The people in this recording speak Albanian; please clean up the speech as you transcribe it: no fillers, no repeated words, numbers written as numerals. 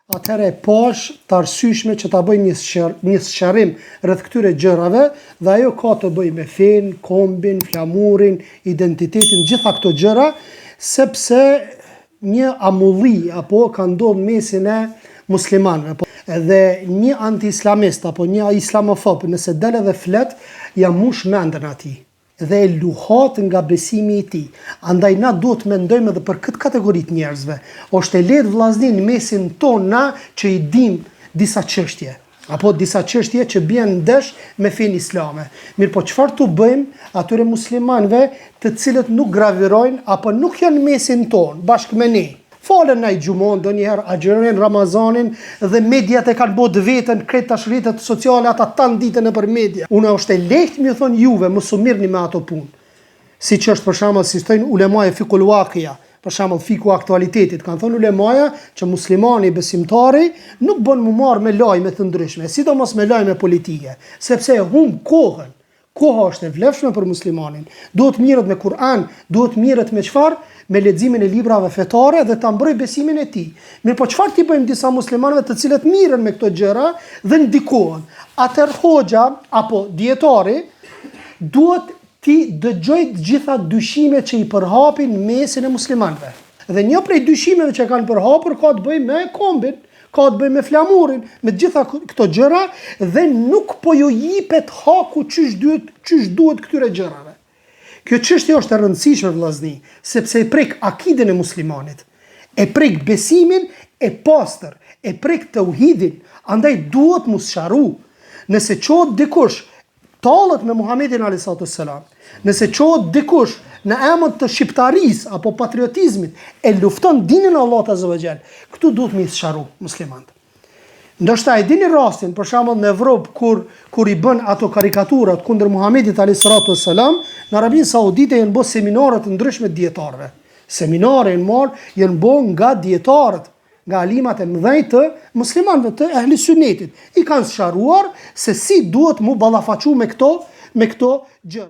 Atëherë pash të arsyeshme që ta bëj një sqarim rreth këtyre gjërave dhe ajo ka të bëjë me fen, kombin, flamurin, identitetin, gjitha këto gjëra, sepse një amulli apo ka ndodhur mesin e muslimanëve. Edhe një anti-islamist apo një islamofob nëse del edhe flet, ja mush mendën atij dhe e luhat nga besimi i tij. Andaj na duhet të mendojmë edhe për këtë kategori të njerëzve. Është e lehtë vllaznin në mesin ton na që i dim disa çështje apo disa çështje që bien ndesh me fen islame. Mirë, po çfarë tu bëjmë atyre muslimanëve të cilët nuk gravirojnë apo nuk janë në mesin ton bashkë me ne? Falen në i gjumon, do njëherë agjerojnë Ramazanin dhe mediat e kanë bodë vetën, kretë tash rrjetet sociale, ata tanë ditën e për media. Unë është e lehtë mi thonë juve, më së mirëni me ato punë. Si që është për shembull, si thojnë ulemaja fikul waqia, për shembull fiku aktualitetit, kanë thonë ulemaja që muslimani besimtari nuk bën më marrë me lajme të ndryshme, sidomos me lajme politike, sepse humb kohën. Koha është e vlefshme për muslimanin. Duhet mirët me Kur'an, duhet mirët me çfarë? Me leximin e librave fetare dhe ta mbroj besimin e tij. Mirë, po çfarë ti bëjmë disa muslimanëve të cilët mirën me këto gjëra dhe ndikohen? Atëherë hoxha apo dietari duhet ti dëgjoj të gjitha dyshimet që i përhapin mesin e muslimanëve. Dhe një prej dyshimeve që kanë përhapur ka të bëjë me kombin, ka të bëjë me flamurin, me gjitha këto gjëra dhe nuk po ju jipet haku çysh duhet këtyre gjërave. Kjo çështje është e rëndësishme vëllazni, sepse e prek akiden e muslimanit, e prek besimin e pastër, e prek tauhidin, andaj duhet mu sqaru. Nëse qohet dikush tallet me Muhamedit a.s. Nëse qohet dikush në emër të shqiptarisë apo patriotizmit e lufton dinin e Allahut azza wa jall, këtu duhet mi sqaru muslimanët. Ndoshta e dini rastin, për shembull në Evropë kur i bën ato karikaturat kundër Muhamedit a.s. në Arabinë Saudite janë bërë seminare të ndryshme dietarëve. Seminare janë bërë nga dietarët, nga alimat e mëdhenj të muslimanëve të ehli sunnetit. I kanë sqaruar se si duhet mu ballafaqu me këto gjëra.